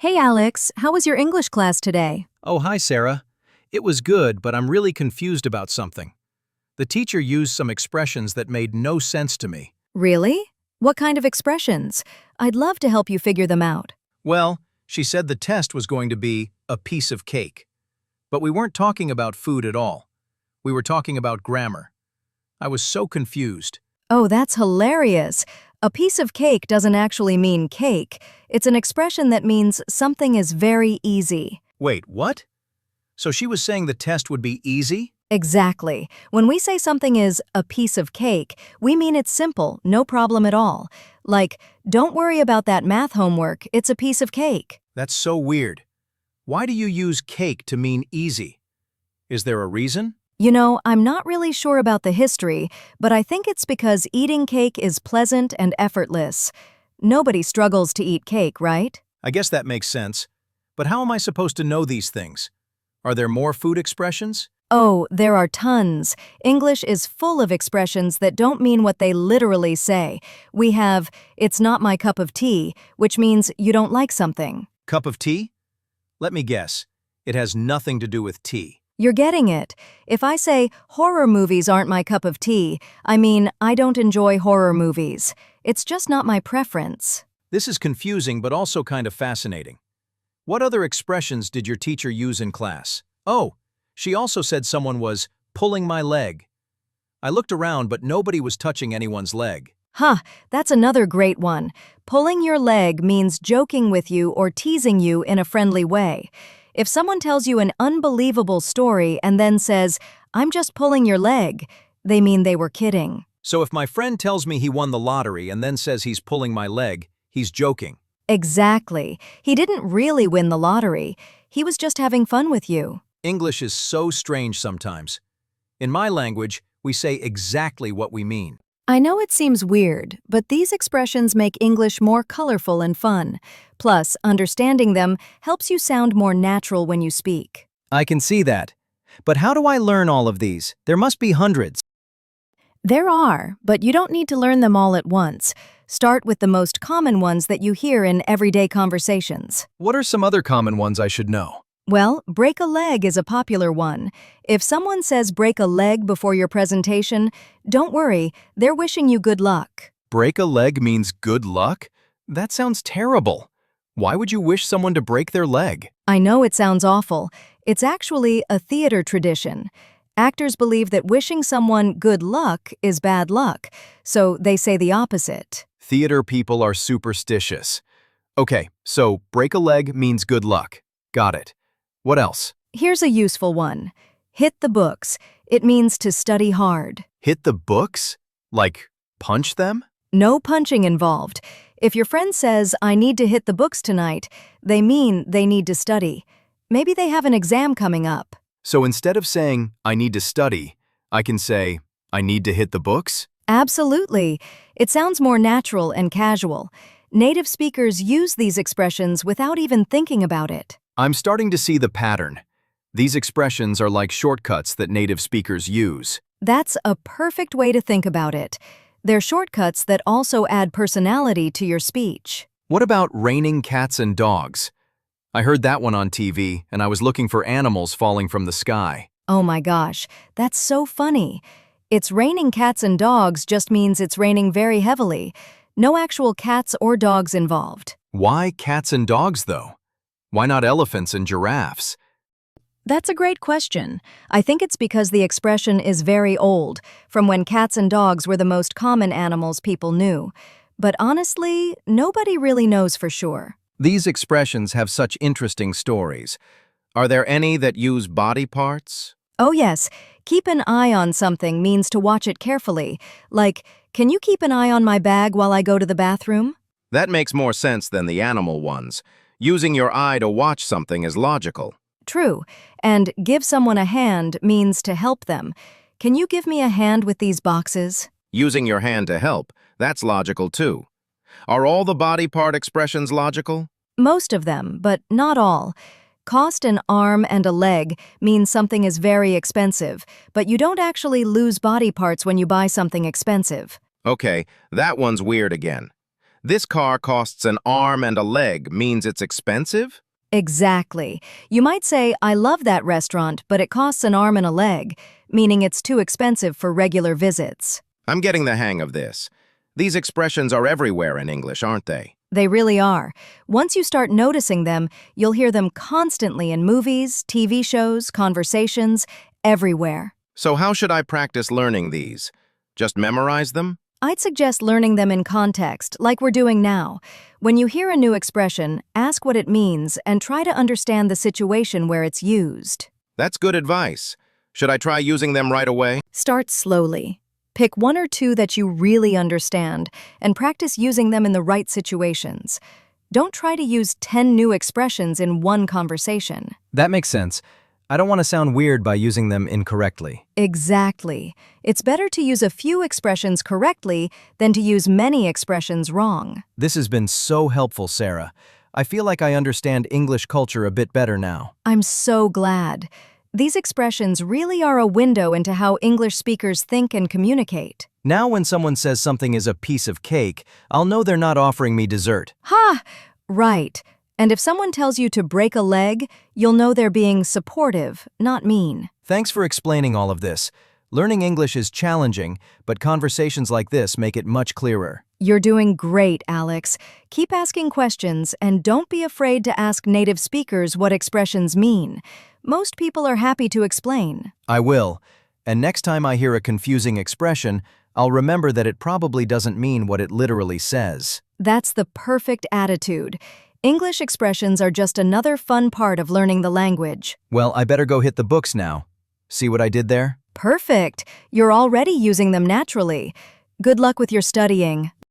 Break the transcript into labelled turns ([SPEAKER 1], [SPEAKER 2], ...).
[SPEAKER 1] Hey Alex, how was your English class today?
[SPEAKER 2] Oh, hi, Sarah. It was good, but I'm really confused about something. The teacher used some expressions that made no sense to me.
[SPEAKER 1] Really? What kind of expressions? I'd love to help you figure them out.
[SPEAKER 2] Well, she said the test was going to be a piece of cake. But we weren't talking about food at all. We were talking about grammar. I was so confused.
[SPEAKER 1] Oh, that's hilarious. A piece of cake doesn't actually mean cake. It's an expression that means something is very easy.
[SPEAKER 2] Wait, what? So she was saying the test would be easy?
[SPEAKER 1] Exactly. When we say something is a piece of cake, we mean it's simple, no problem at all. Like, don't worry about that math homework, it's a piece of cake.
[SPEAKER 2] That's so weird. Why do you use cake to mean easy? Is there a reason?
[SPEAKER 1] You know, I'm not really sure about the history, but I think it's because eating cake is pleasant and effortless. Nobody struggles to eat cake, right?
[SPEAKER 2] I guess that makes sense. But how am I supposed to know these things? Are there more food expressions?
[SPEAKER 1] Oh, there are tons. English is full of expressions that don't mean what they literally say. We have, "It's not my cup of tea," which means you don't like something.
[SPEAKER 2] Cup of tea? Let me guess. It has nothing to do with tea.
[SPEAKER 1] You're getting it. If I say, "Horror movies aren't my cup of tea," I mean, I don't enjoy horror movies. It's just not my preference.
[SPEAKER 2] This is confusing but also kind of fascinating. What other expressions did your teacher use in class? Oh, she also said someone was pulling my leg. I looked around but nobody was touching anyone's leg.
[SPEAKER 1] Huh, that's another great one. Pulling your leg means joking with you or teasing you in a friendly way. If someone tells you an unbelievable story and then says, "I'm just pulling your leg," they mean they were kidding.
[SPEAKER 2] So if my friend tells me he won the lottery and then says he's pulling my leg, he's joking.
[SPEAKER 1] Exactly. He didn't really win the lottery. He was just having fun with you.
[SPEAKER 2] English is so strange sometimes. In my language, we say exactly what we mean.
[SPEAKER 1] I know it seems weird, but these expressions make English more colorful and fun. Plus, understanding them helps you sound more natural when you speak.
[SPEAKER 2] I can see that. But how do I learn all of these? There must be hundreds.
[SPEAKER 1] There are, but you don't need to learn them all at once. Start with the most common ones that you hear in everyday conversations.
[SPEAKER 2] What are some other common ones I should know?
[SPEAKER 1] Well, break a leg is a popular one. If someone says break a leg before your presentation, don't worry, they're wishing you good luck.
[SPEAKER 2] Break a leg means good luck? That sounds terrible. Why would you wish someone to break their leg?
[SPEAKER 1] I know it sounds awful. It's actually a theater tradition. Actors believe that wishing someone good luck is bad luck, so they say the opposite.
[SPEAKER 2] Theater people are superstitious. Okay, so break a leg means good luck. Got it. What else?
[SPEAKER 1] Here's a useful one. Hit the books. It means to study hard.
[SPEAKER 2] Hit the books? Like punch them?
[SPEAKER 1] No punching involved. If your friend says, "I need to hit the books tonight," they mean they need to study. Maybe they have an exam coming up.
[SPEAKER 2] So instead of saying, I need to study, I can say, I need to hit the books?
[SPEAKER 1] Absolutely. It sounds more natural and casual. Native speakers use these expressions without even thinking about it.
[SPEAKER 2] I'm starting to see the pattern. These expressions are like shortcuts that native speakers use.
[SPEAKER 1] That's a perfect way to think about it. They're shortcuts that also add personality to your speech.
[SPEAKER 2] What about raining cats and dogs? I heard that one on TV, and I was looking for animals falling from the sky.
[SPEAKER 1] Oh my gosh, that's so funny. It's raining cats and dogs just means it's raining very heavily. No actual cats or dogs involved.
[SPEAKER 2] Why cats and dogs, though? Why not elephants and giraffes?
[SPEAKER 1] That's a great question. I think it's because the expression is very old, from when cats and dogs were the most common animals people knew. But honestly, nobody really knows for sure.
[SPEAKER 2] These expressions have such interesting stories. Are there any that use body parts?
[SPEAKER 1] Oh yes, keep an eye on something means to watch it carefully. Like, "Can you keep an eye on my bag while I go to the bathroom?"
[SPEAKER 3] That makes more sense than the animal ones. Using your eye to watch something is logical.
[SPEAKER 1] True. And give someone a hand means to help them. "Can you give me a hand with these boxes?"
[SPEAKER 3] Using your hand to help, that's logical too. Are all the body part expressions logical?
[SPEAKER 1] Most of them, but not all. Cost an arm and a leg means something is very expensive, but you don't actually lose body parts when you buy something expensive.
[SPEAKER 3] Okay, that one's weird again. This car costs an arm and a leg means it's expensive?
[SPEAKER 1] Exactly. You might say, I love that restaurant, but it costs an arm and a leg, meaning it's too expensive for regular visits.
[SPEAKER 3] I'm getting the hang of this. These expressions are everywhere in English, aren't they?
[SPEAKER 1] They really are. Once you start noticing them, you'll hear them constantly in movies, TV shows, conversations, everywhere.
[SPEAKER 3] So how should I practice learning these? Just memorize them?
[SPEAKER 1] I'd suggest learning them in context, like we're doing now. When you hear a new expression, ask what it means and try to understand the situation where it's used.
[SPEAKER 3] That's good advice. Should I try using them right away?
[SPEAKER 1] Start slowly. Pick one or two that you really understand and practice using them in the right situations. Don't try to use 10 new expressions in one conversation.
[SPEAKER 2] That makes sense. I don't want to sound weird by using them incorrectly.
[SPEAKER 1] Exactly. It's better to use a few expressions correctly than to use many expressions wrong.
[SPEAKER 2] This has been so helpful, Sarah. I feel like I understand English culture a bit better now.
[SPEAKER 1] I'm so glad. These expressions really are a window into how English speakers think and communicate.
[SPEAKER 2] Now when someone says something is a piece of cake, I'll know they're not offering me dessert.
[SPEAKER 1] Ha! Right. And if someone tells you to break a leg, you'll know they're being supportive, not mean.
[SPEAKER 2] Thanks for explaining all of this. Learning English is challenging, but conversations like this make it much clearer.
[SPEAKER 1] You're doing great, Alex. Keep asking questions and don't be afraid to ask native speakers what expressions mean. Most people are happy to explain.
[SPEAKER 2] I will. And next time I hear a confusing expression, I'll remember that it probably doesn't mean what it literally says.
[SPEAKER 1] That's the perfect attitude. English expressions are just another fun part of learning the language.
[SPEAKER 2] Well, I better go hit the books now. See what I did there?
[SPEAKER 1] Perfect. You're already using them naturally. Good luck with your studying.